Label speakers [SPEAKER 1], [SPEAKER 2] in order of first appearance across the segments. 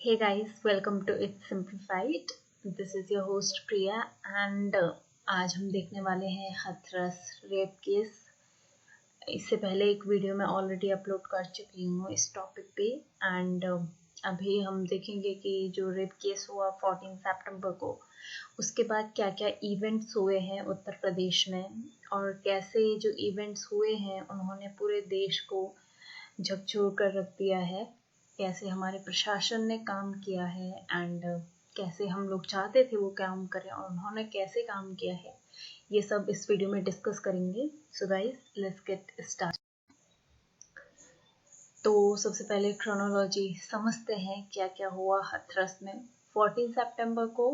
[SPEAKER 1] Hey guys, welcome to It's Simplified. This is your host Priya and आज हम देखने वाले हैं हाथरस रेप केस। इससे पहले एक वीडियो मैं ऑलरेडी अपलोड कर चुकी हूँ इस टॉपिक पे एंड अभी हम देखेंगे कि जो रेप केस हुआ 14 सितंबर को, उसके बाद क्या क्या इवेंट्स हुए हैं उत्तर प्रदेश में और कैसे जो इवेंट्स हुए हैं उन्होंने पूरे देश को झकझोर कर रख दिया है, कैसे हमारे प्रशासन ने काम किया है एंड कैसे हम लोग चाहते थे वो काम करें और उन्होंने कैसे काम किया है, ये सब इस वीडियो में डिस्कस करेंगे। So guys, let's get start. तो सबसे पहले क्रोनोलॉजी समझते हैं क्या क्या हुआ हाथरस में। 14 सितंबर को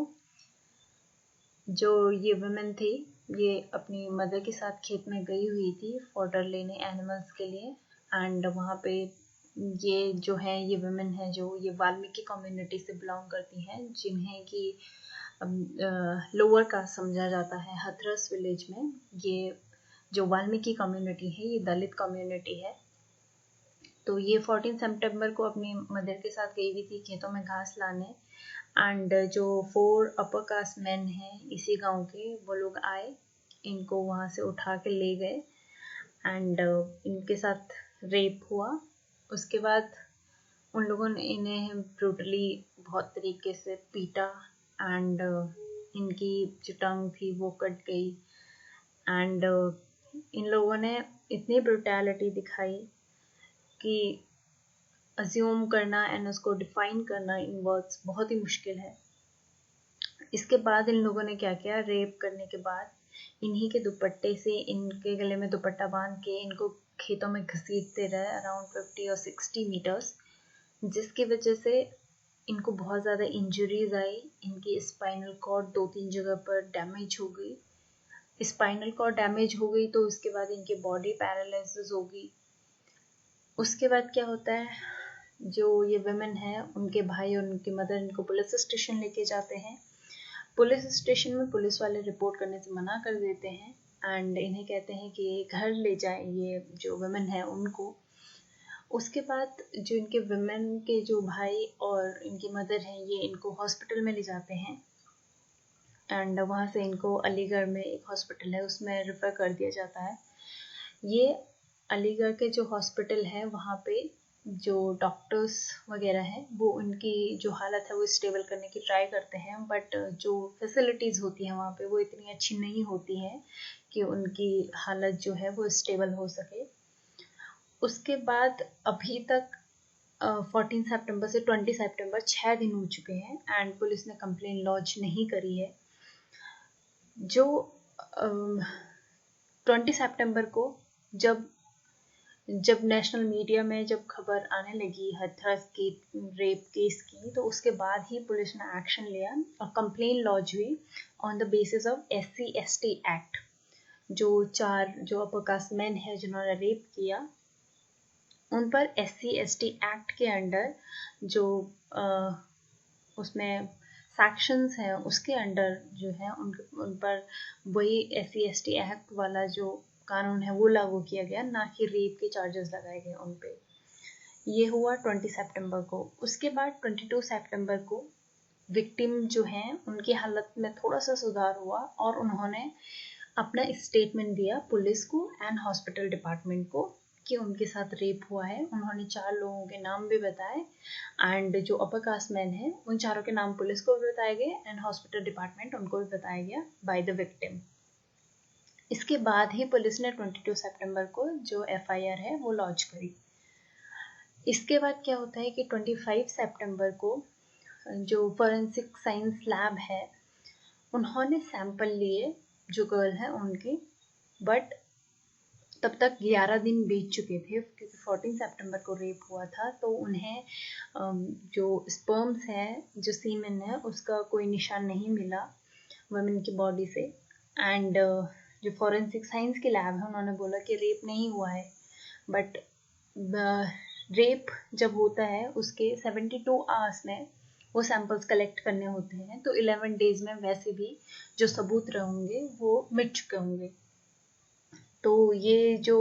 [SPEAKER 1] जो ये वुमेन थी, ये अपनी मदर के साथ खेत में गई हुई थी फॉडर लेने एनिमल्स के लिए एंड वहाँ पे ये जो है ये वुमेन है जो ये वाल्मीकि कम्युनिटी से बिलोंग करती हैं, जिन्हें कि लोअर कास्ट समझा जाता है। हाथरस विलेज में ये जो वाल्मीकि कम्युनिटी है ये दलित कम्युनिटी है। तो ये 14 सितंबर को अपनी मदर के साथ गई हुई थी खेतों में घास लाने एंड जो 4 अपर कास्ट मैन हैं इसी गांव के, वो लोग आए, इनको वहाँ से उठा के ले गए एंड इनके साथ रेप हुआ। उसके बाद उन लोगों ने इन्हें ब्रूटली बहुत तरीके से पीटा एंड इनकी जो टंग थी वो कट गई एंड इन लोगों ने इतनी ब्रूटैलिटी दिखाई कि अज्यूम करना एंड उसको डिफाइन करना इन वर्ड्स बहुत ही मुश्किल है। इसके बाद इन लोगों ने क्या किया, रेप करने के बाद इन्हीं के दुपट्टे से, इनके गले में दुपट्टा बांध के इनको खेतों में घसीटते रहे अराउंड 50 और 60 मीटर्स, जिसकी वजह से इनको बहुत ज़्यादा इंजरीज आई। इनकी स्पाइनल कॉर्ड 2-3 जगह पर डैमेज हो गई। स्पाइनल कॉर्ड डैमेज हो गई तो उसके बाद इनकी बॉडी पैरालिसिस हो गई। उसके बाद क्या होता है, जो ये वुमेन है उनके भाई और उनकी मदर इनको पुलिस स्टेशन लेके जाते हैं। पुलिस स्टेशन में पुलिस वाले रिपोर्ट करने से मना कर देते हैं एंड इन्हें कहते हैं कि घर ले जाएं ये जो वुमेन है उनको। उसके बाद जो इनके वुमेन के जो भाई और इनकी मदर हैं ये इनको हॉस्पिटल में ले जाते हैं एंड वहाँ से इनको अलीगढ़ में एक हॉस्पिटल है उसमें रेफ़र कर दिया जाता है। ये अलीगढ़ के जो हॉस्पिटल है वहाँ पे जो डॉक्टर्स वगैरह हैं वो उनकी जो हालत है वो स्टेबल करने की ट्राई करते हैं, बट जो फैसिलिटीज़ होती हैं वहाँ पे वो इतनी अच्छी नहीं होती हैं कि उनकी हालत जो है वो स्टेबल हो सके। उसके बाद अभी तक 14 सितंबर से 20 सितंबर 6 दिन हो चुके हैं एंड पुलिस ने कंप्लेन लॉन्च नहीं करी है। जो 20 सितंबर को जब नेशनल मीडिया में जब खबर आने लगी हाथरस के रेप केस की, तो उसके बाद ही पुलिस ने एक्शन लिया और कंप्लेन लॉन्च हुई on the basis of SC/ST act. जो 4 जो अपर कास्ट मैन है जिन्होंने रेप किया उन पर SC/ST एक्ट के अंडर जो उसमें सेक्शंस हैं उसके अंडर जो है उन पर वही SC/ST एक्ट वाला जो कानून है वो लागू किया गया, ना कि रेप के चार्जेस लगाए गए उन पे। ये हुआ 20 सितंबर को। उसके बाद 22 सितंबर को विक्टिम जो हैं उनकी हालत में थोड़ा सा सुधार हुआ और उन्होंने अपना स्टेटमेंट दिया पुलिस को एंड हॉस्पिटल डिपार्टमेंट को कि उनके साथ रेप हुआ है। उन्होंने 4 लोगों के नाम भी बताए एंड जो अपर कास्ट मैन है उन चारों के नाम पुलिस को भी बताए गए एंड हॉस्पिटल डिपार्टमेंट उनको भी बताया गया बाय द विक्टिम। इसके बाद ही पुलिस ने 22 सितंबर को जो FIR है वो लॉन्च करी। इसके बाद क्या होता है कि 25 सितंबर को जो फॉरेंसिक साइंस लैब है उन्होंने सैंपल लिए जो गर्ल है उनके, बट तब तक 11 दिन बीत चुके थे क्योंकि 14 सितंबर को रेप हुआ था। तो उन्हें जो स्पर्म्स है, जो सीमेन है, उसका कोई निशान नहीं मिला वुमेन की बॉडी से एंड जो फॉरेंसिक साइंस की लैब है उन्होंने बोला कि रेप नहीं हुआ है। बट रेप जब होता है उसके 72 आवर्स में वो सैंपल्स कलेक्ट करने होते हैं, तो 11 डेज में वैसे भी जो सबूत रहेंगे वो मिट चुके होंगे। तो ये जो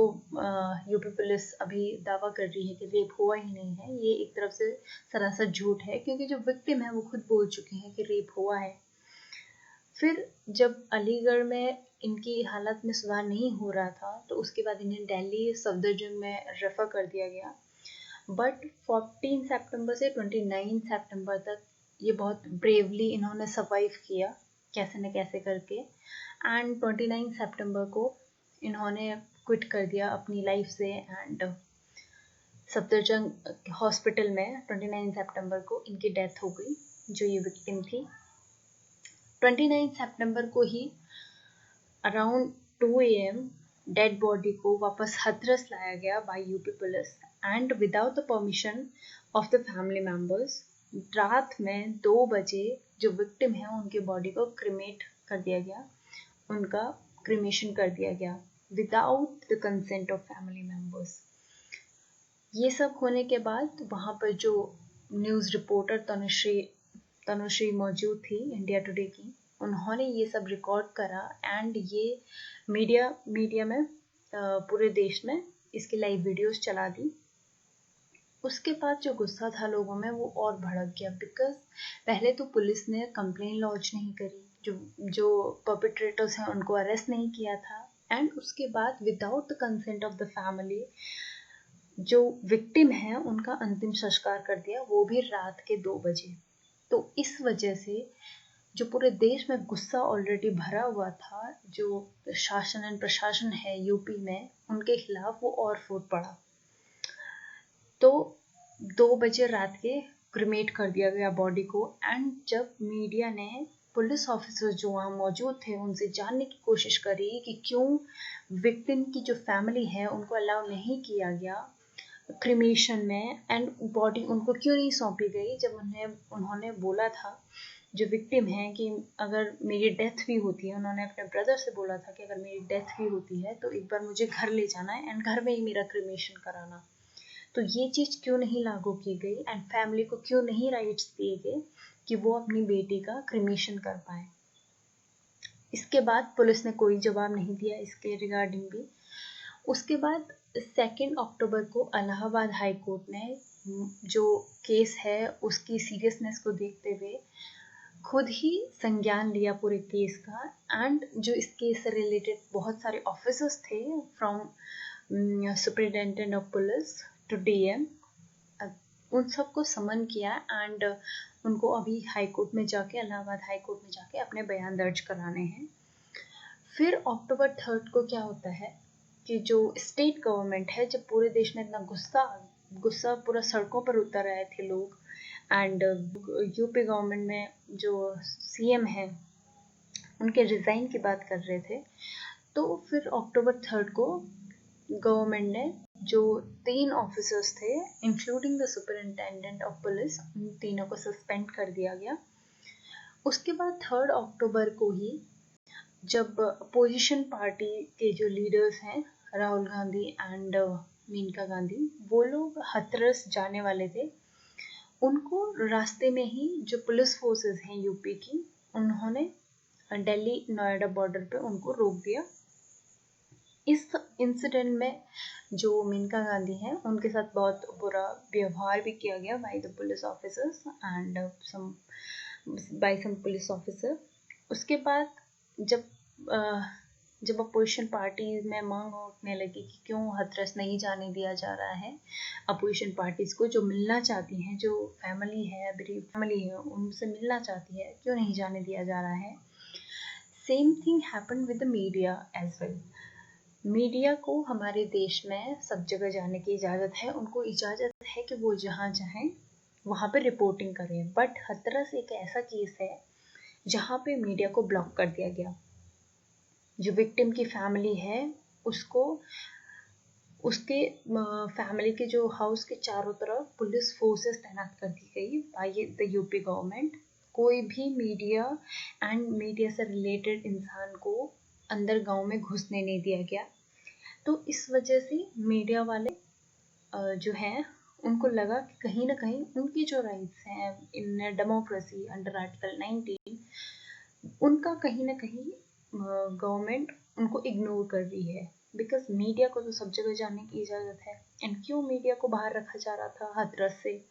[SPEAKER 1] यूपी पुलिस अभी दावा कर रही है कि रेप हुआ ही नहीं है, ये एक तरफ से सरासर झूठ है, क्योंकि जो विक्टिम है वो खुद बोल चुके हैं कि रेप हुआ है। फिर जब अलीगढ़ में इनकी हालत में सुधार नहीं हो रहा था तो उसके बाद इन्हें दिल्ली सफदरजंग में रेफर कर दिया गया। बट 14 सितंबर से 29 सितंबर तक ये बहुत ब्रेवली इन्होंने सर्वाइव किया, कैसे न कैसे करके। एंड 29 सितंबर को इन्होंने क्विट कर दिया अपनी लाइफ से, एंड सफदरजंग हॉस्पिटल में 29 सितंबर को इनकी डेथ हो गई, जो ये विक्टिम थी। 29 सितंबर को ही अराउंड 2 AM डेड बॉडी को वापस हाथरस लाया गया bye UP police and without the permission of the family members. रात में 2 बजे जो विक्टिम है उनके बॉडी को क्रिमेट कर दिया गया, उनका क्रिमेशन कर दिया गया without the consent of family members. ये सब होने के बाद वहाँ पर जो न्यूज़ रिपोर्टर तनुश्री मौजूद थी इंडिया टुडे की, उन्होंने ये सब रिकॉर्ड करा एंड ये मीडिया में पूरे देश में इसकी लाइव वीडियोस चला दी। उसके बाद जो गुस्सा था लोगों में वो और भड़क गया, बिकॉज पहले तो पुलिस ने कंप्लेन लॉन्च नहीं करी, जो परपेट्रेटर्स हैं उनको अरेस्ट नहीं किया था, एंड उसके बाद without the consent of the family जो विक्टिम है उनका अंतिम संस्कार कर दिया, वो भी रात के 2 बजे। तो इस वजह से जो पूरे देश में गुस्सा ऑलरेडी भरा हुआ था, जो शासन एंड प्रशासन है यूपी में उनके खिलाफ, वो और फूट पड़ा। तो 2 बजे रात के क्रिमेट कर दिया गया बॉडी को। एंड जब मीडिया ने पुलिस ऑफिसर्स जो वहाँ मौजूद थे उनसे जानने की कोशिश करी कि क्यों विक्टिम की जो फैमिली है उनको अलाउ नहीं किया गया क्रिमेशन में, एंड बॉडी उनको क्यों नहीं सौंपी गई, जब उन्होंने बोला था जो विक्टिम है कि अगर मेरी डेथ भी होती है, उन्होंने अपने ब्रदर से बोला था कि अगर मेरी डेथ भी होती है तो एक बार मुझे घर ले जाना है एंड घर में ही मेरा क्रिमेशन कराना। तो ये चीज़ क्यों नहीं लागू की गई एंड फैमिली को क्यों नहीं राइट्स दिए गए कि वो अपनी बेटी का क्रिमेशन कर पाए। इसके बाद पुलिस ने कोई जवाब नहीं दिया इसके रिगार्डिंग भी। उसके बाद 2 अक्टूबर को इलाहाबाद हाई कोर्ट ने जो केस है उसकी सीरियसनेस को देखते हुए खुद ही संज्ञान लिया पूरे केस का, एंड जो इस केस से रिलेटेड बहुत सारे ऑफिसर्स थे from superintendent of police to DM, उन सबको समन किया एंड उनको अभी हाई कोर्ट में जाके, इलाहाबाद हाई कोर्ट में जाके अपने बयान दर्ज कराने हैं। फिर अक्टूबर 3 को क्या होता है कि जो स्टेट गवर्नमेंट है, जब पूरे देश में इतना गुस्सा पूरा सड़कों पर उतर आए थे लोग, एंड यूपी गवर्नमेंट में जो CM है उनके रिज़ाइन की बात कर रहे थे, तो फिर अक्टूबर 3 को गवर्नमेंट ने जो 3 ऑफिसर्स थे including the superintendent of police, उन तीनों को सस्पेंड कर दिया गया। उसके बाद 3 अक्टूबर को ही जब अपोजिशन पार्टी के जो लीडर्स हैं राहुल गांधी एंड मेनका गांधी, वो लोग हाथरस जाने वाले थे, उनको रास्ते में ही जो पुलिस फोर्सेस हैं यूपी की, उन्होंने दिल्ली नोएडा बॉर्डर पे उनको रोक दिया। इस इंसिडेंट में जो मेनका गांधी हैं उनके साथ बहुत बुरा व्यवहार भी किया गया by the police officers and by some police officer. उसके बाद जब अपोजिशन पार्टी में मांग उठने लगी कि क्यों हाथरस नहीं जाने दिया जा रहा है अपोजिशन पार्टीज को, जो मिलना चाहती हैं, जो फैमिली है, गरीब फैमिली है, उनसे मिलना चाहती है, क्यों नहीं जाने दिया जा रहा है। Same thing happened with the media as well. Media को हमारे देश में सब जगह जाने की इजाज़त है, उनको इजाज़त है कि वो जहाँ चाहें वहाँ पे रिपोर्टिंग करें, बट हाथरस एक ऐसा केस है जहाँ पे मीडिया को ब्लॉक कर दिया गया। जो विक्टिम की फैमिली है उसको उसके फैमिली के जो हाउस के चारों तरफ पुलिस फोर्सेस तैनात कर दी गई बाय द यूपी गवर्नमेंट। कोई भी मीडिया एंड मीडिया से रिलेटेड इंसान को अंदर गांव में घुसने नहीं दिया गया। तो इस वजह से मीडिया वाले जो हैं उनको लगा कि कहीं ना कहीं उनकी जो राइट्स हैं इन डेमोक्रेसी अंडर आर्टिकल 19, उनका कहीं ना कहीं गवर्नमेंट उनको इग्नोर कर रही है। बिकॉज मीडिया को तो सब जगह जाने की इजाज़त है। एंड क्यों मीडिया को बाहर रखा जा रहा था हाथरस से?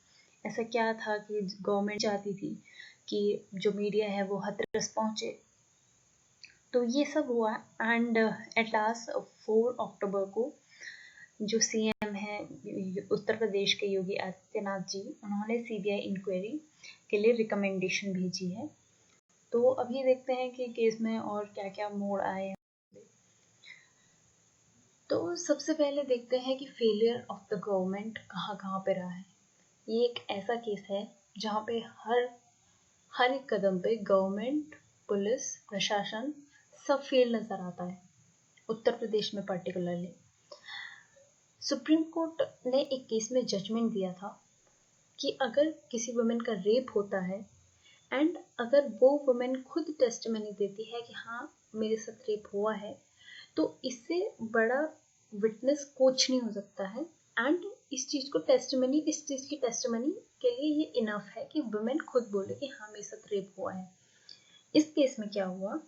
[SPEAKER 1] ऐसा क्या था कि गवर्नमेंट चाहती थी कि जो मीडिया है वो हाथरस पहुँचे? तो ये सब हुआ एंड एट लास्ट 4 अक्टूबर को जो सीएम है उत्तर प्रदेश के योगी आदित्यनाथ जी, उन्होंने सीबीआई इंक्वायरी के लिए रिकमेंडेशन भेजी है। तो अभी देखते हैं कि केस में और क्या क्या मोड़ आए हैं। तो सबसे पहले देखते हैं कि फेलियर ऑफ द गवर्नमेंट कहाँ कहाँ पे रहा है। ये एक ऐसा केस है जहाँ पे हर एक कदम पे गवर्नमेंट, पुलिस, प्रशासन सब फेल नजर आता है, उत्तर प्रदेश में पर्टिकुलरली। सुप्रीम कोर्ट ने एक केस में जजमेंट दिया था कि अगर किसी वुमेन का रेप होता है एंड अगर वो वुमेन खुद टेस्टिमनी देती है कि हाँ मेरे साथ रेप हुआ है, तो इससे बड़ा विटनेस कुछ नहीं हो सकता है। एंड इस चीज़ की टेस्टिमनी के लिए ये इनफ है कि वुमेन खुद बोले कि हाँ मेरे साथ रेप हुआ है। इस केस में क्या हुआ,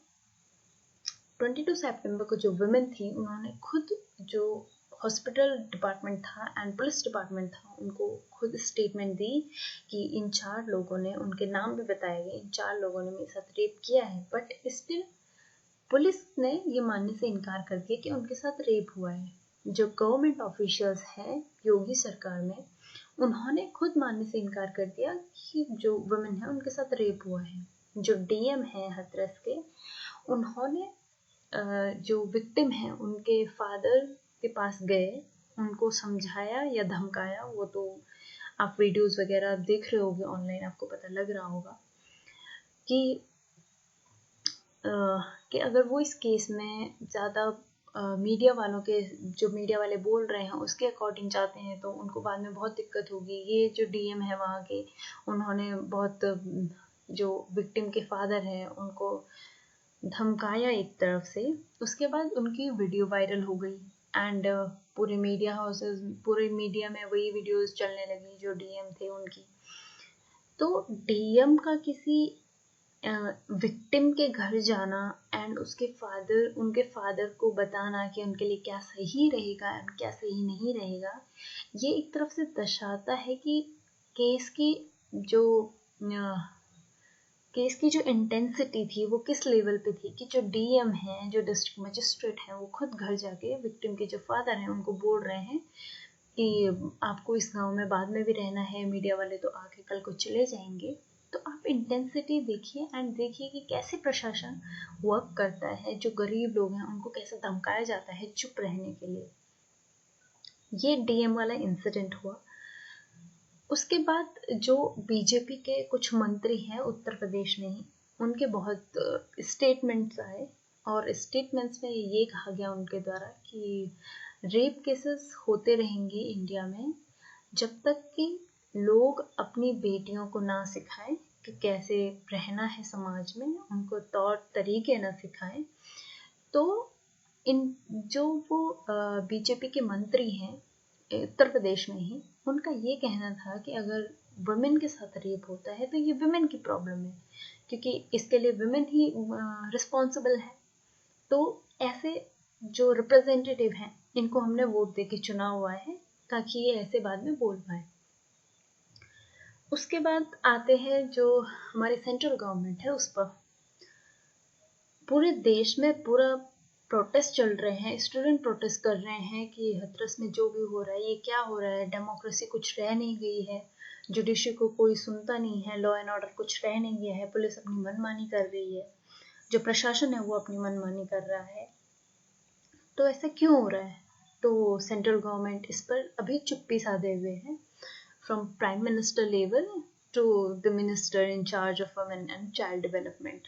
[SPEAKER 1] 22 सितंबर को जो वुमेन थी उन्होंने खुद, जो हॉस्पिटल डिपार्टमेंट था एंड पुलिस डिपार्टमेंट था, उनको खुद स्टेटमेंट दी कि इन 4 लोगों ने, उनके नाम भी बताए गए, इन 4 लोगों ने मेरे साथ रेप किया है। बट स्टिल पुलिस ने ये मानने से इनकार कर दिया कि उनके साथ रेप हुआ है। जो गवर्नमेंट ऑफिशियल्स हैं योगी सरकार में, उन्होंने खुद मानने से इनकार कर दिया कि जो वुमेन है उनके साथ रेप हुआ है। जो डीएम है हाथरस के, उन्होंने जो विक्टिम है उनके फादर के पास गए, उनको समझाया या धमकाया, वो तो आप वीडियोस वगैरह देख रहे होगे ऑनलाइन, आपको पता लग रहा होगा कि अगर वो इस केस में ज़्यादा मीडिया वालों के, जो मीडिया वाले बोल रहे हैं उसके अकॉर्डिंग जाते हैं तो उनको बाद में बहुत दिक्कत होगी। ये जो डीएम है वहाँ के, उन्होंने बहुत, जो विक्टिम के फादर हैं उनको धमकाया एक तरफ से। उसके बाद उनकी वीडियो वायरल हो गई एंड पूरे मीडिया हाउसेस, पूरे मीडिया में वही वीडियोस चलने लगी जो डीएम थे उनकी। तो डीएम का किसी विक्टिम के घर जाना एंड उनके फादर को बताना कि उनके लिए क्या सही रहेगा एंड क्या सही नहीं रहेगा, ये एक तरफ से दर्शाता है कि केस की जो इंटेंसिटी थी वो किस लेवल पे थी, कि जो डीएम है, जो डिस्ट्रिक्ट मजिस्ट्रेट है, वो खुद घर जाके विक्टिम के जो फादर हैं उनको बोल रहे हैं कि आपको इस गांव में बाद में भी रहना है, मीडिया वाले तो आके कल को चले जाएंगे। तो आप इंटेंसिटी देखिए एंड देखिए कि कैसे प्रशासन वर्क करता है, जो गरीब लोग हैं उनको कैसे धमकाया जाता है चुप रहने के लिए। ये डीएम वाला इंसिडेंट हुआ। उसके बाद जो बीजेपी के कुछ मंत्री हैं उत्तर प्रदेश में ही, उनके बहुत स्टेटमेंट्स आए और स्टेटमेंट्स में ये कहा गया उनके द्वारा कि रेप केसेस होते रहेंगे इंडिया में जब तक कि लोग अपनी बेटियों को ना सिखाएं कि कैसे रहना है समाज में, उनको तौर तरीके ना सिखाएं। तो इन जो वो बीजेपी के मंत्री हैं उत्तर प्रदेश में ही, उनका ये कहना था कि अगर वुमेन के साथ रेप होता है तो ये वुमेन की प्रॉब्लम है, क्योंकि इसके लिए वुमेन ही रिस्पॉन्सिबल है। तो ऐसे जो रिप्रेजेंटेटिव हैं इनको हमने वोट दे के चुना हुआ है ताकि ये ऐसे बाद में बोल पाए। उसके बाद आते हैं जो हमारी सेंट्रल गवर्नमेंट है, उस पर पूरे देश में पूरा प्रोटेस्ट चल रहे हैं, स्टूडेंट प्रोटेस्ट कर रहे हैं कि हाथरस में जो भी हो रहा है ये क्या हो रहा है, डेमोक्रेसी कुछ रह नहीं गई है, जुडिशरी को कोई सुनता नहीं है, लॉ एंड ऑर्डर कुछ रह नहीं गया है, पुलिस अपनी मनमानी कर रही है, जो प्रशासन है वो अपनी मनमानी कर रहा है। तो ऐसा क्यों हो रहा है? तो सेंट्रल गवर्नमेंट इस पर अभी चुप्पी साधे हुए है, from prime minister level to the minister in charge of women and child development.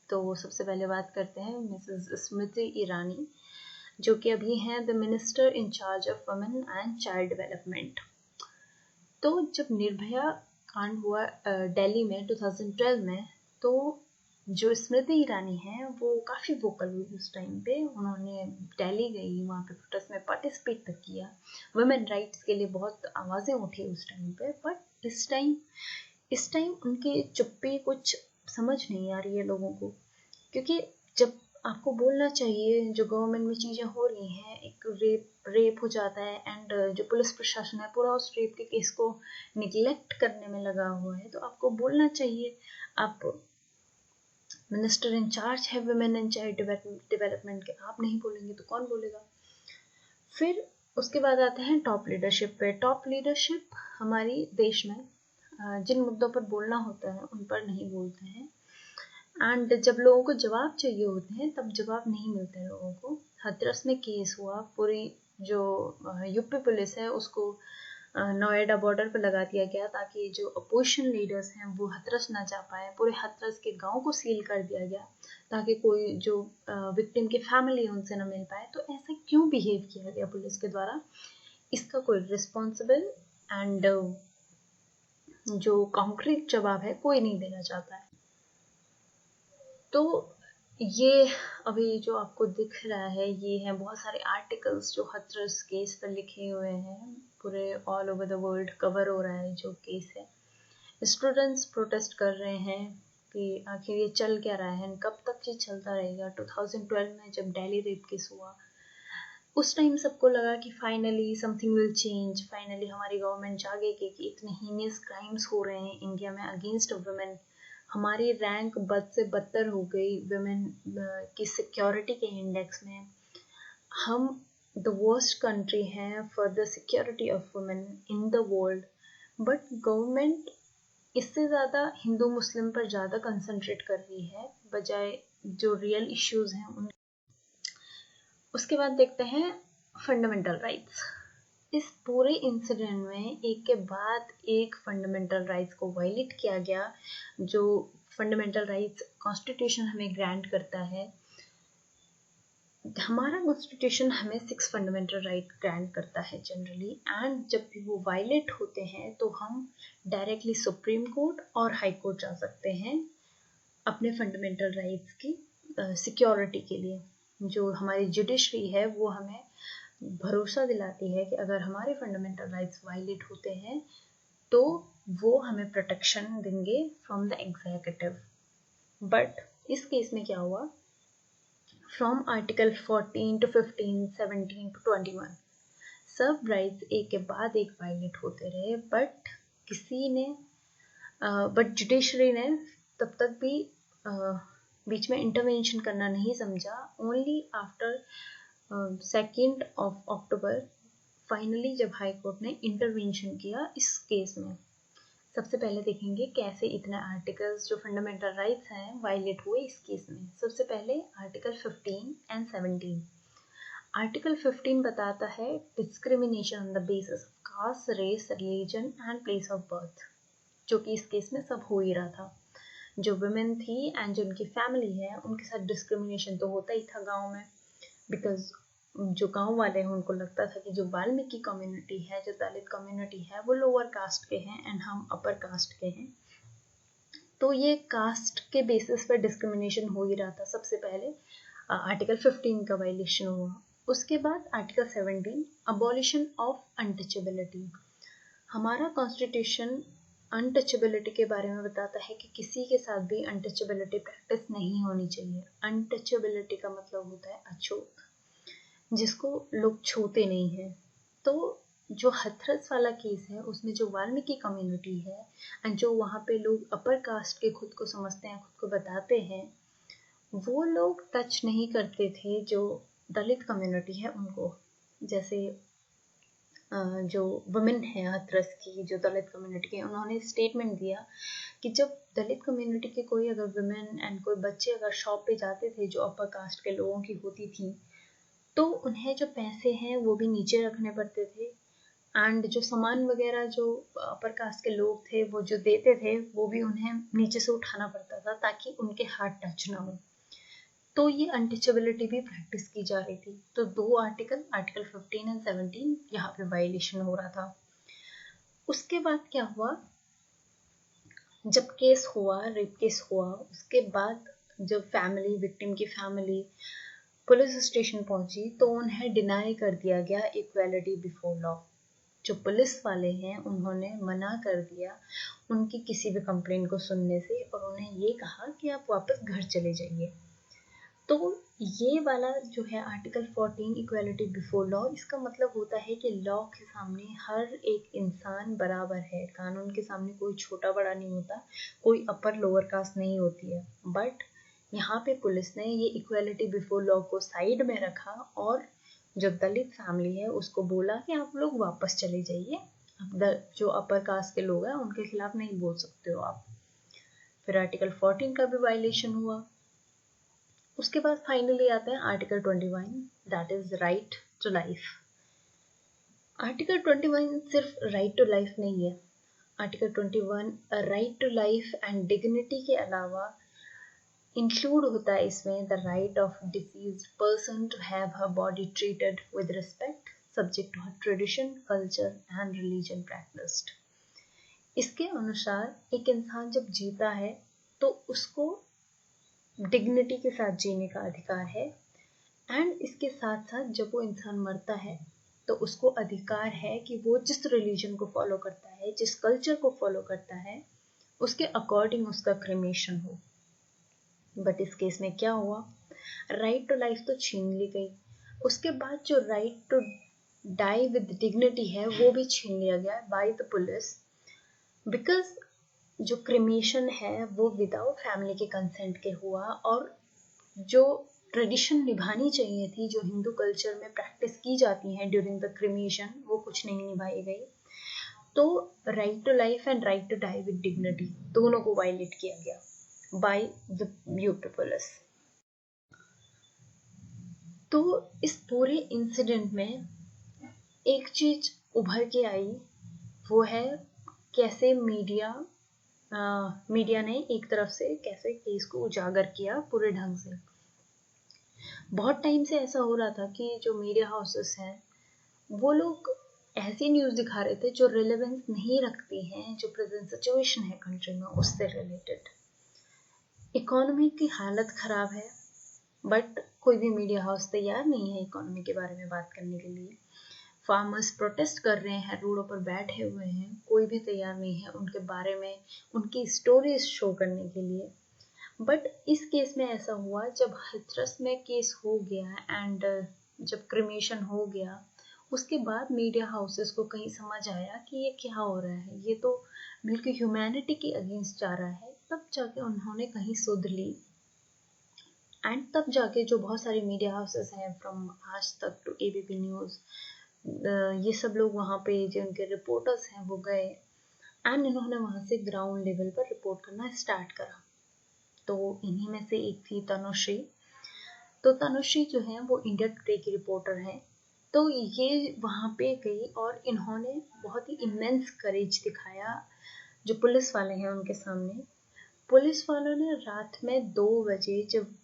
[SPEAKER 1] तो सबसे पहले बात करते हैं मिसेस स्मृति ईरानी, जो कि अभी हैं the minister in charge of women and child development. तो जब निर्भया कांड हुआ दिल्ली में 2012 में, तो जो स्मृति ईरानी है वो काफ़ी वोकल हुई उस टाइम पे। उन्होंने दिल्ली गई, वहाँ पे प्रोटेस्ट में पार्टिसिपेट तक किया, वुमेन राइट्स के लिए बहुत आवाज़ें उठी उस टाइम पे। बट इस टाइम उनकी चुप्पी कुछ समझ नहीं आ रही है लोगों को, क्योंकि जब आपको बोलना चाहिए जो गवर्नमेंट में चीज़ें हो रही हैं, एक रेप हो जाता है एंड जो पुलिस प्रशासन है पूरा उस रेप के केस को निगलेक्ट करने में लगा हुआ है, तो आपको बोलना चाहिए। आप मिनिस्टर इंचार्ज है वुमेन एंड चाइल्ड डेवलपमेंट के, आप नहीं बोलेंगे तो कौन बोलेगा। फिर उसके बाद आते हैं टॉप लीडरशिप पे। टॉप लीडरशिप हमारी देश में जिन मुद्दों पर बोलना होता है उन पर नहीं बोलते हैं, एंड जब लोगों को जवाब चाहिए होते हैं तब जवाब नहीं मिलते हैं लोगों को। हाथरस में केस हुआ, पूरी जो यूपी पुलिस है उसको नोएडा बॉर्डर पर लगा दिया गया ताकि जो अपोजिशन लीडर्स हैं वो हाथरस ना जा पाए। पूरे हाथरस के गांव को सील कर दिया गया ताकि कोई जो विक्टिम की फैमिली है उनसे ना मिल पाए। तो ऐसा क्यों बिहेव किया गया पुलिस के द्वारा, इसका कोई रिस्पॉन्सिबल एंड जो कॉन्क्रीट जवाब है कोई नहीं देना चाहता है। तो ये अभी जो आपको दिख रहा है ये है बहुत सारे आर्टिकल्स जो हाथरस केस पर लिखे हुए हैं, पूरे all over the world cover हो रहा है जो केस है। स्टूडेंट्स प्रोटेस्ट कर रहे हैं कि आखिर ये चल क्या रहा है, कब तक ये चलता रहेगा। 2012 में जब दिल्ली रेप केस हुआ उस टाइम सबको लगा कि finally something will change, finally हमारी गवर्नमेंट जागेगी कि इतने हीनियस क्राइम्स हो रहे हैं इंडिया में अगेंस्ट वुमेन, हमारी रैंक बद से बदतर हो गई वुमेन की सिक्योरिटी के इंडेक्स में। हम द वर्स्ट कंट्री हैं for the security of women in the world, but government इससे ज़्यादा हिंदू मुस्लिम पर ज़्यादा कंसंट्रेट कर रही है बजाय जो रियल इश्यूज़ हैं उन। उसके बाद देखते हैं फंडामेंटल राइट्स। इस पूरे इंसिडेंट में एक के बाद एक फंडामेंटल राइट्स को वायलेट किया गया। जो फंडामेंटल राइट्स कॉन्स्टिट्यूशन हमें ग्रांट करता है, हमारा कॉन्स्टिट्यूशन हमें 6 फंडामेंटल राइट ग्रांट करता है जनरली, एंड जब भी वो वायलेट होते हैं तो हम डायरेक्टली सुप्रीम कोर्ट और हाई कोर्ट जा सकते हैं अपने फंडामेंटल राइट्स की सिक्योरिटी के लिए। जो हमारी जुडिशरी है वो हमें भरोसा दिलाती है कि अगर हमारे फंडामेंटल राइट्स वायलेट होते हैं तो वो हमें प्रोटेक्शन देंगे फ्रॉम द एग्जीक्यूटिव। बट इस केस में क्या हुआ, फ्रॉम आर्टिकल 14 to 15, 17 to 21 सब राइट्स एक के बाद एक वायलेट होते रहे, बट किसी ने बट जुडिशरी ने तब तक भी बीच में इंटरवेंशन करना नहीं समझा। ओनली आफ्टर 2 अक्टूबर फाइनली जब हाई कोर्ट ने इंटरवेंशन किया इस केस में। सबसे पहले देखेंगे कैसे इतने आर्टिकल्स जो फंडामेंटल राइट्स हैं वायलेट हुए इस केस में। सबसे पहले आर्टिकल 15 एंड 17। आर्टिकल 15 बताता है discrimination on the basis of caste, race, religion and place of birth, जो कि इस केस में सब हो ही रहा था। जो वुमेन थी एंड जो उनकी फैमिली है उनके साथ डिस्क्रिमिनेशन तो होता ही था गांव में, बिकॉज जो गांव वाले हैं उनको लगता था कि जो वाल्मीकि कम्युनिटी है, जो दलित कम्युनिटी है, वो लोअर कास्ट के हैं एंड हम अपर कास्ट के हैं। तो ये कास्ट के बेसिस पर डिस्क्रिमिनेशन हो ही रहा था। सबसे पहले आर्टिकल 15 का वायलेशन हुआ। उसके बाद आर्टिकल 17 अबॉलिशन ऑफ अनटचेबिलिटी। हमारा कॉन्स्टिट्यूशन अनटचेबिलिटी के बारे में बताता है कि किसी के साथ भी अनटचेबिलिटी प्रैक्टिस नहीं होनी चाहिए। अनटचेबिलिटी का मतलब होता है अछूत, जिसको लोग छूते नहीं हैं। तो जो हाथरस वाला केस है उसमें जो वाल्मीकि कम्युनिटी है एंड जो वहाँ पे लोग अपर कास्ट के खुद को समझते हैं, खुद को बताते हैं, वो लोग टच नहीं करते थे जो दलित कम्युनिटी है उनको। जैसे जो वुमेन है हाथरस की, जो दलित कम्युनिटी के, उन्होंने स्टेटमेंट दिया कि जब दलित कम्युनिटी के कोई अगर वुमेन एंड कोई बच्चे अगर शॉप पे जाते थे जो अपर कास्ट के लोगों की होती थी, तो उन्हें जो पैसे हैं वो भी नीचे रखने पड़ते थे, एंड जो सामान वगैरह जो अपर कास्ट के लोग थे वो जो देते थे वो भी उन्हें नीचे से उठाना पड़ता था ताकि उनके हाथ टच ना हो। तो ये अनटचेबिलिटी भी प्रैक्टिस की जा रही थी। तो 2 आर्टिकल 15 एंड 17 यहाँ पे वायलेशन हो रहा था। उसके बाद क्या हुआ, जब केस हुआ, रेप केस हुआ, उसके बाद जब फैमिली, विक्टिम की फैमिली पुलिस स्टेशन पहुंची तो उन्हें डिनाई कर दिया गया इक्वालिटी बिफोर लॉ। जो पुलिस वाले हैं उन्होंने मना कर दिया उनकी किसी भी कंप्लेंट को सुनने से और उन्हें ये कहा कि आप वापस घर चले जाइए। तो ये वाला जो है आर्टिकल 14 इक्वालिटी बिफोर लॉ, इसका मतलब होता है कि लॉ के सामने हर एक इंसान बराबर है, कानून के सामने कोई छोटा बड़ा नहीं होता, कोई अपर लोअर कास्ट नहीं होती है। बट यहाँ पे पुलिस ने ये इक्वालिटी बिफोर लॉ को साइड में रखा और जो दलित फैमिली है उसको बोला कि आप लोग वापस चले जाइए, जो अपर कास्ट के लोग हैं उनके खिलाफ नहीं बोल सकते हो आप। फिर आर्टिकल 14 का भी वायलेशन हुआ। उसके बाद फाइनली आता है article 21, that is right to life. Article 21 सिर्फ राइट टू लाइफ नहीं है। Article 21 right to life and dignity के अलावा इंक्लूड होता है इसमें the right of deceased person to have her body treated with respect subject to her tradition, culture and religion practised. इसके अनुसार एक इंसान जब जीता है तो उसको डिग्निटी के साथ जीने का अधिकार है, एंड इसके साथ साथ जब वो इंसान मरता है तो उसको अधिकार है कि वो जिस रिलीजन को फॉलो करता है, जिस कल्चर को फॉलो करता है, उसके अकॉर्डिंग उसका क्रिमेशन हो। बट इस केस में क्या हुआ, राइट टू लाइफ तो छीन ली गई, उसके बाद जो right to die with dignity है वो भी छीन लिया गया बाय द पुलिस, बिकॉज जो क्रिमेशन है वो विदाउट फैमिली के कंसेंट के हुआ, और जो ट्रेडिशन निभानी चाहिए थी, जो हिंदू कल्चर में प्रैक्टिस की जाती है ड्यूरिंग द क्रिमेशन, वो कुछ नहीं निभाई गई। तो right to life and right to die with dignity दोनों को वायलेट किया गया बाय द यूपी पुलिस। तो इस पूरे इंसिडेंट में एक चीज उभर के आई, वो है कैसे मीडिया ने एक तरफ से कैसे केस को उजागर किया पूरे ढंग से। बहुत टाइम से ऐसा हो रहा था कि जो मीडिया हाउसेस हैं वो लोग ऐसी न्यूज़ दिखा रहे थे जो रिलेवेंस नहीं रखती हैं, जो प्रेजेंट सिचुएशन है कंट्री में उससे रिलेटेड। इकोनॉमी की हालत ख़राब है, बट कोई भी मीडिया हाउस तैयार नहीं है इकोनॉमी के बारे में बात करने के लिए। फार्मर्स प्रोटेस्ट कर रहे हैं, रोडों पर बैठे हुए हैं, कोई भी तैयार नहीं है उनके बारे में उनकी स्टोरीज शो करने के लिए। बट इस केस में ऐसा हुआ, जब हाथरस में केस हो गया एंड जब क्रिमेशन हो गया, उसके बाद मीडिया हाउसेस को कहीं समझ आया कि ये क्या हो रहा है, ये तो बिल्कुल ह्यूमैनिटी के अगेंस्ट जा रहा है। तब जाके उन्होंने कहीं सुध ली, एंड तब जाके जो बहुत सारे मीडिया हाउसेस हैं फ्रॉम आज तक टू एबीपी न्यूज़, ये सब लोग वहाँ पे जो उनके रिपोर्टर्स हैं वो गए एंड इन्होंने वहाँ से ग्राउंड लेवल पर रिपोर्ट करना स्टार्ट करा। तो इन्हीं में से एक थी तनुश्री। तो तनुश्री जो है वो इंडिया टुडे की रिपोर्टर है। तो ये वहाँ पे गई और इन्होंने बहुत ही इमेंस करेज दिखाया जो पुलिस वाले हैं उनके सामने। पुलिस वालों ने रात में 2 बजे जब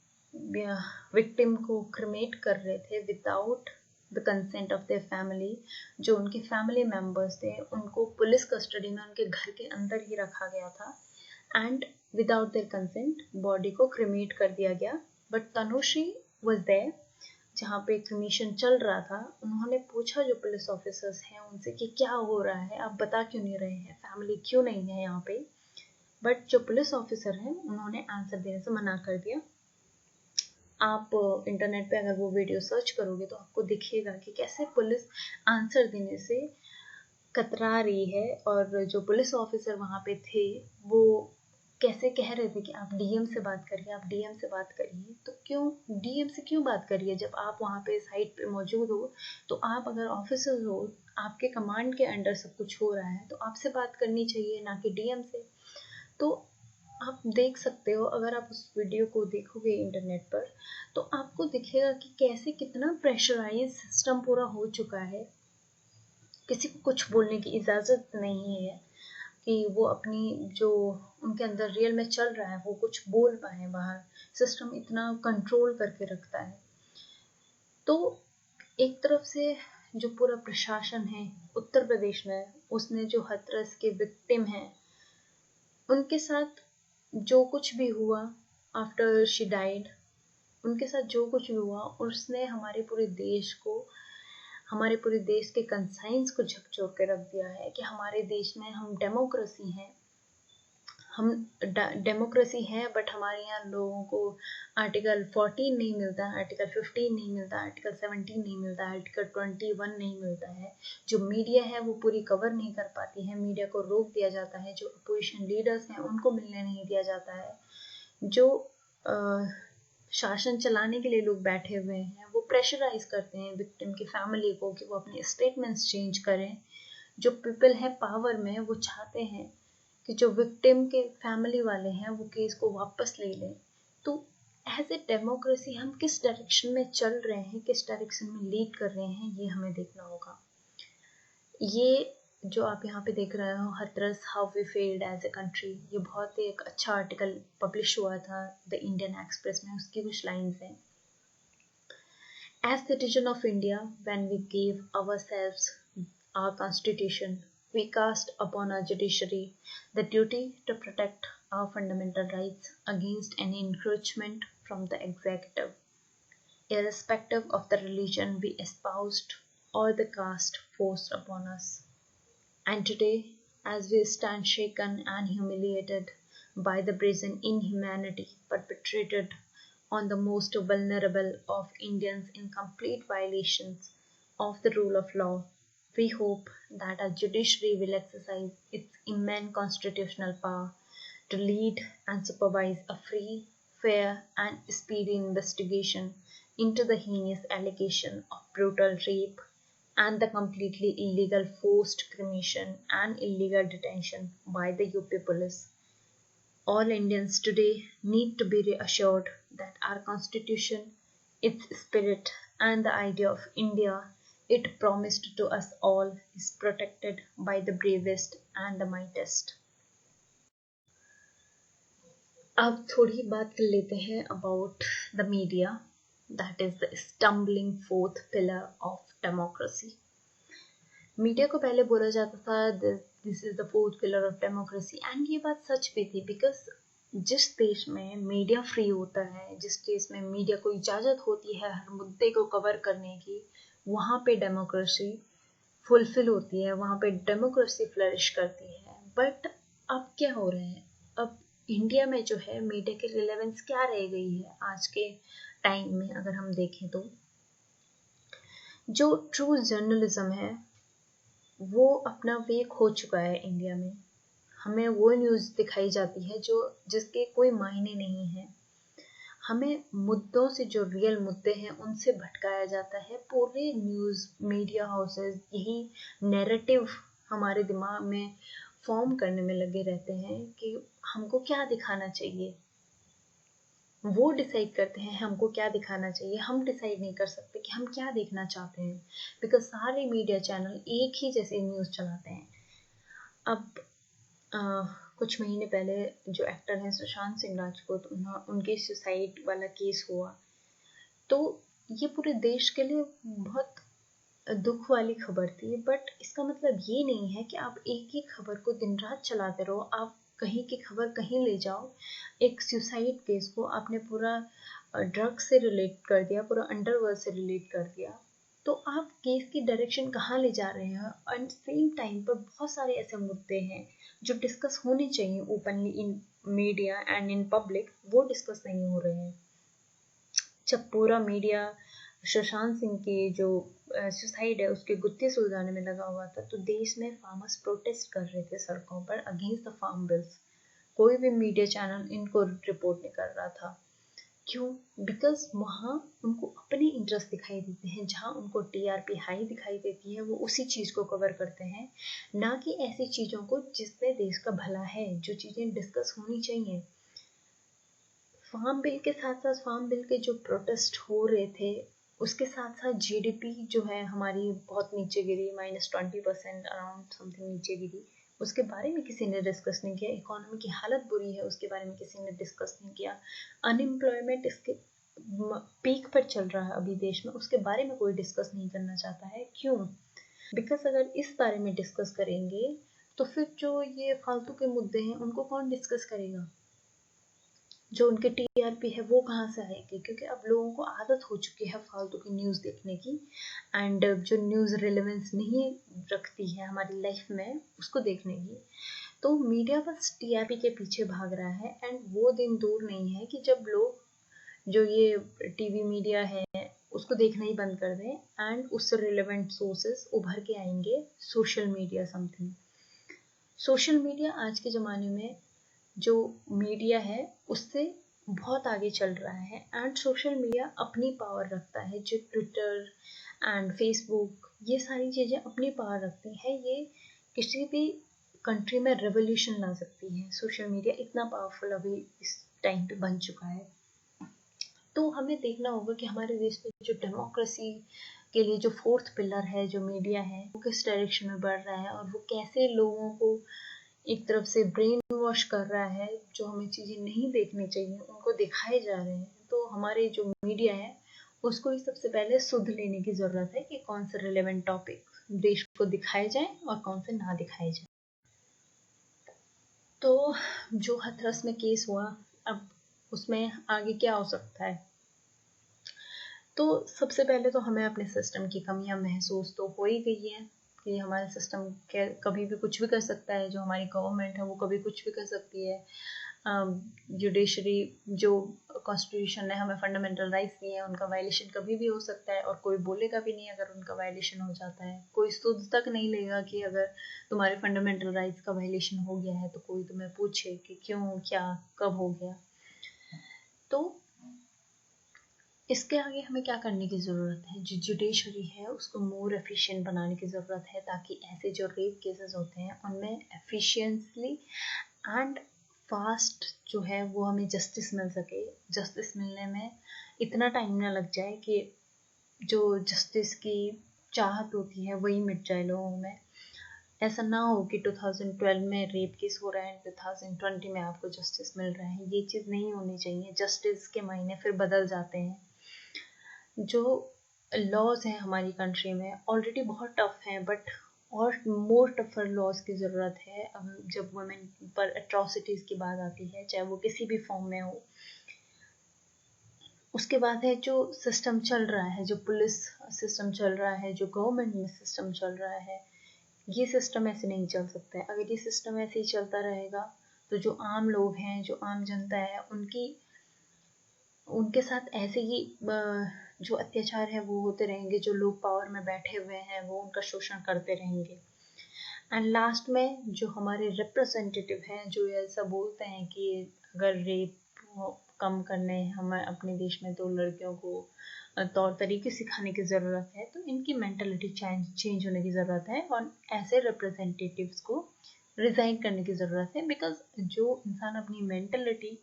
[SPEAKER 1] विक्टिम को क्रिमेट कर रहे थे without the consent of their family, जो उनके फैमिली मेम्बर्स थे उनको पुलिस कस्टडी में उनके घर के अंदर ही रखा गया था, and without their consent body को क्रिमेट कर दिया गया। बट तनुश्री वाज देयर जहाँ पे क्रिमेशन चल रहा था। उन्होंने पूछा जो पुलिस ऑफिसर्स हैं उनसे कि क्या हो रहा है, आप बता क्यों नहीं रहे हैं, फैमिली क्यों नहीं है यहाँ पे। बट जो पुलिस ऑफिसर हैं उन्होंने आंसर देने से मना कर दिया। आप इंटरनेट पे अगर वो वीडियो सर्च करोगे तो आपको दिखेगा कि कैसे पुलिस आंसर देने से कतरा रही है, और जो पुलिस ऑफिसर वहाँ पे थे वो कैसे कह रहे थे कि आप डीएम से बात करिए, आप डीएम से बात करिए। तो क्यों डीएम से क्यों बात करिए, जब आप वहाँ पे साइट पे मौजूद हो, तो आप अगर ऑफिसर हो, आपके कमांड के अंडर सब कुछ हो रहा है, तो आपसे बात करनी चाहिए ना कि डीएम से। तो आप देख सकते हो, अगर आप उस वीडियो को देखोगे इंटरनेट पर तो आपको दिखेगा कि कैसे कितना प्रेशराइज सिस्टम पूरा हो चुका है। किसी को कुछ बोलने की इजाज़त नहीं है कि वो अपनी जो उनके अंदर रियल में चल रहा है वो कुछ बोल पाए बाहर। सिस्टम इतना कंट्रोल करके रखता है। तो एक तरफ से जो पूरा प्रशासन है उत्तर प्रदेश में, उसने जो हाथरस के विक्टिम हैं उनके साथ जो कुछ भी हुआ आफ्टर शी डाइड, उनके साथ जो कुछ भी हुआ उसने हमारे पूरे देश को, हमारे पूरे देश के कंसाइंस को झकझोर के रख दिया है कि हमारे देश में हम डेमोक्रेसी हैं, हम डेमोक्रेसी है, बट हमारे यहाँ लोगों को आर्टिकल 14 नहीं मिलता, आर्टिकल 15 नहीं मिलता, आर्टिकल 17 नहीं मिलता, आर्टिकल 21 नहीं मिलता है। जो मीडिया है वो पूरी कवर नहीं कर पाती है, मीडिया को रोक दिया जाता है। जो अपोजिशन लीडर्स हैं उनको मिलने नहीं दिया जाता है। जो शासन चलाने के लिए लोग बैठे हुए हैं वो प्रेशराइज करते हैं विक्टिम की फैमिली को कि वो अपने स्टेटमेंट्स चेंज करें। जो पीपल है पावर में वो चाहते हैं कि जो विक्टिम के फैमिली वाले हैं वो केस को वापस ले लें। तो एज ए डेमोक्रेसी हम किस डायरेक्शन में चल रहे हैं, किस डायरेक्शन में लीड कर रहे हैं, ये हमें देखना होगा। ये जो आप यहाँ पे देख रहे हो, Hathras how we failed as a country, ये बहुत ही एक अच्छा आर्टिकल पब्लिश हुआ था द इंडियन एक्सप्रेस में। उसकी कुछ लाइन्स हैं। As citizen of India, when we gave ourselves our constitution, we cast upon our judiciary the duty to protect our fundamental rights against any encroachment from the executive, irrespective of the religion we espoused or the caste forced upon us. And today, as we stand shaken and humiliated by the brazen inhumanity perpetrated on the most vulnerable of Indians in complete violations of the rule of law, we hope that our judiciary will exercise its immense constitutional power to lead and supervise a free, fair, and speedy investigation into the heinous allegation of brutal rape and the completely illegal forced cremation and illegal detention by the UP police. All Indians today need to be reassured that our constitution, its spirit, and the idea of India it promised to us all is protected by the bravest and the mightiest. अब थोड़ी बात कर लेते हैं about the media, that is the stumbling fourth pillar of democracy. Media को पहले बोला जाता था this is the fourth pillar of democracy, and ये बात सच भी थी, बिकॉज जिस देश में मीडिया फ्री होता है, जिस देश में मीडिया को इजाज़त होती है हर मुद्दे को कवर करने की, वहाँ पे डेमोक्रेसी फुलफिल होती है, वहाँ पे डेमोक्रेसी फ्लरिश करती है। बट अब क्या हो रहा है, अब इंडिया में जो है मीडिया की रिलेवेंस क्या रह गई है आज के टाइम में? अगर हम देखें तो जो ट्रू जर्नलिज्म है वो अपना वे खो चुका है इंडिया में। हमें वो न्यूज़ दिखाई जाती है जो जिसके कोई मायने नहीं है। हमें मुद्दों से, जो रियल मुद्दे हैं उनसे भटकाया जाता है। पूरे न्यूज़ मीडिया हाउसेस यही नैरेटिव हमारे दिमाग में फॉर्म करने में लगे रहते हैं कि हमको क्या दिखाना चाहिए। वो डिसाइड करते हैं हमको क्या दिखाना चाहिए, हम डिसाइड नहीं कर सकते कि हम क्या देखना चाहते हैं, बिकॉज सारे मीडिया चैनल एक ही जैसे न्यूज़ चलाते हैं। अब कुछ महीने पहले जो एक्टर हैं सुशांत सिंह राजपूत, उनके सुसाइड वाला केस हुआ, तो ये पूरे देश के लिए बहुत दुख वाली खबर थी। बट इसका मतलब ये नहीं है कि आप एक ही खबर को दिन रात चलाते रहो, आप कहीं की खबर कहीं ले जाओ। एक सुसाइड केस को आपने पूरा ड्रग से रिलेट कर दिया, पूरा अंडरवर्ल्ड से रिलेट कर दिया, तो आप केस की डायरेक्शन कहाँ ले जा रहे हैं? एंड सेम टाइम पर बहुत सारे ऐसे मुद्दे हैं जो डिस्कस होने चाहिए openly in media and in public, वो डिस्कस नहीं हो रहे हैं। जब पूरा मीडिया सुशांत सिंह के जो सुसाइड है उसके गुत्थे सुलझाने में लगा हुआ था, तो देश में फार्मर्स प्रोटेस्ट कर रहे थे सड़कों पर अगेंस्ट द फार्म बिल्स। कोई भी मीडिया चैनल इनको रिपोर्ट नहीं कर रहा था। क्यों? बिकॉज वहाँ उनको अपने इंटरेस्ट दिखाई देते हैं, जहाँ उनको टीआरपी हाई दिखाई देती है वो उसी चीज़ को कवर करते हैं, ना कि ऐसी चीज़ों को जिसमें देश का भला है, जो चीज़ें डिस्कस होनी चाहिए। फार्म बिल के साथ साथ, फार्म बिल के जो प्रोटेस्ट हो रहे थे उसके साथ साथ जीडीपी जो है हमारी बहुत नीचे गिरी, -20% अराउंड समथिंग नीचे गिरी। उसके बारे में किसी ने डिस्कस नहीं किया। इकोनॉमी की हालत बुरी है, उसके बारे में किसी ने डिस्कस नहीं किया। अनएम्प्लॉयमेंट इसके पीक पर चल रहा है अभी देश में, उसके बारे में कोई डिस्कस नहीं करना चाहता है। क्यों? बिकॉज अगर इस बारे में डिस्कस करेंगे तो फिर जो ये फालतू के मुद्दे हैं उनको कौन डिस्कस करेगा? जो उनके टीआरपी है वो कहाँ से आएगी? क्योंकि अब लोगों को आदत हो चुकी है फालतू की न्यूज़ देखने की, एंड जो न्यूज़ रिलेवेंस नहीं रखती है हमारी लाइफ में उसको देखने की। तो मीडिया बस टीआरपी के पीछे भाग रहा है एंड वो दिन दूर नहीं है कि जब लोग जो ये टीवी मीडिया है उसको देखना ही बंद कर दें एंड उससे रिलेवेंट सोर्सेस उभर के आएंगे social media something. Social media आज के ज़माने में जो मीडिया है उससे बहुत आगे चल रहा है एंड सोशल मीडिया अपनी पावर रखता है। जो ट्विटर एंड फेसबुक ये सारी चीज़ें अपनी पावर रखती हैं, ये किसी भी कंट्री में रेवोल्यूशन ला सकती है। सोशल मीडिया इतना पावरफुल अभी इस टाइम पे बन चुका है। तो हमें देखना होगा कि हमारे देश में जो डेमोक्रेसी के लिए जो फोर्थ पिलर है जो मीडिया है वो किस डायरेक्शन में बढ़ रहा है और वो कैसे लोगों को एक तरफ से ब्रेन वॉश कर रहा है। जो हमें चीज़ें नहीं देखनी चाहिए उनको दिखाए जा रहे हैं। तो हमारे जो मीडिया है उसको ही सबसे पहले सुध लेने की ज़रूरत है कि कौन से रिलेवेंट टॉपिक देश को दिखाए जाए और कौन से ना दिखाए जाए। तो जो हथरस में केस हुआ, अब उसमें आगे क्या हो सकता है? तो सबसे पहले तो हमें अपने सिस्टम की कमियां महसूस तो हो ही गई है कि हमारे सिस्टम के कभी भी कुछ भी कर सकता है। जो हमारी गवर्नमेंट है वो कभी कुछ भी कर सकती है। जुडिशरी जो कॉन्स्टिट्यूशन ने हमें फंडामेंटल राइट्स दिए हैं उनका वायलेशन कभी भी हो सकता है और कोई बोलेगा भी नहीं अगर उनका वायलेशन हो जाता है। कोई सुध तक नहीं लेगा कि अगर तुम्हारे फंडामेंटल राइट्स का वायलेशन हो गया है तो कोई तुम्हें पूछे कि क्यों, क्या, कब हो गया। तो इसके आगे हमें क्या करने की ज़रूरत है? जो जुडिशरी है उसको मोर एफिशिएंट बनाने की ज़रूरत है ताकि ऐसे जो रेप केसेस होते हैं उनमें एफिशिएंटली एंड फास्ट जो है वो हमें जस्टिस मिल सके। जस्टिस मिलने में इतना टाइम ना लग जाए कि जो जस्टिस की चाहत होती है वही मिट जाए लोगों में। ऐसा ना हो कि 2012 में रेप केस हो रहा है 2020 में आपको जस्टिस मिल रहा है। ये चीज़ नहीं होनी चाहिए। जस्टिस के मायने फिर बदल जाते हैं। जो लॉज हैं हमारी कंट्री में ऑलरेडी बहुत टफ हैं बट और मोर टफर लॉज की ज़रूरत है। जब वुमेन पर एट्रॉसिटीज़ की बात आती है चाहे वो किसी भी फॉर्म में हो। उसके बाद है जो सिस्टम चल रहा है, जो पुलिस सिस्टम चल रहा है, जो गवर्नमेंट में सिस्टम चल रहा है, ये सिस्टम ऐसे नहीं चल सकता है। अगर ये सिस्टम ऐसे ही चलता रहेगा तो जो आम लोग हैं, जो आम जनता है, उनके साथ ऐसे ही जो अत्याचार है वो होते रहेंगे। जो लोग पावर में बैठे हुए हैं वो उनका शोषण करते रहेंगे। एंड लास्ट में जो हमारे रिप्रेजेंटेटिव हैं जो ऐसा बोलते हैं कि अगर रेप कम करने हमें अपने देश में तो लड़कियों को तौर तरीके सिखाने की ज़रूरत है, तो इनकी मेंटलिटी चेंज होने की ज़रूरत है और ऐसे रिप्रेजेंटेटिव्स को रिज़ाइन करने की ज़रूरत है। बिकॉज जो इंसान अपनी मेंटलिटी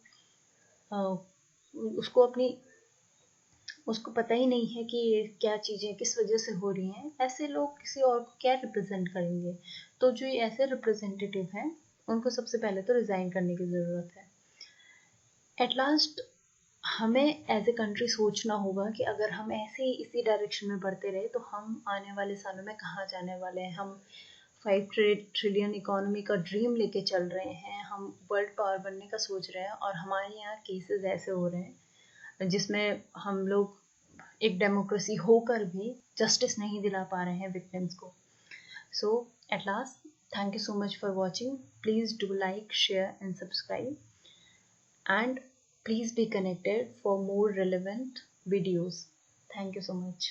[SPEAKER 1] उसको पता ही नहीं है कि क्या चीज़ें किस वजह से हो रही हैं, ऐसे लोग किसी और को क्या रिप्रेजेंट करेंगे। तो जो ये ऐसे रिप्रेजेंटेटिव हैं उनको सबसे पहले तो रिज़ाइन करने की ज़रूरत है। एट लास्ट हमें एज ए कंट्री सोचना होगा कि अगर हम ऐसे ही इसी डायरेक्शन में बढ़ते रहे तो हम आने वाले सालों में कहाँ जाने वाले हैं। हम 5 ट्रिलियन इकोनॉमी का ड्रीम लेके चल रहे हैं, हम वर्ल्ड पावर बनने का सोच रहे हैं और हमारे यहाँ केसेस ऐसे हो रहे हैं जिसमें हम लोग एक डेमोक्रेसी होकर भी जस्टिस नहीं दिला पा रहे हैं विक्टिम्स को। So at last thank you so much for watching. Please do like, share and subscribe and please be connected for more relevant videos. Thank you so much.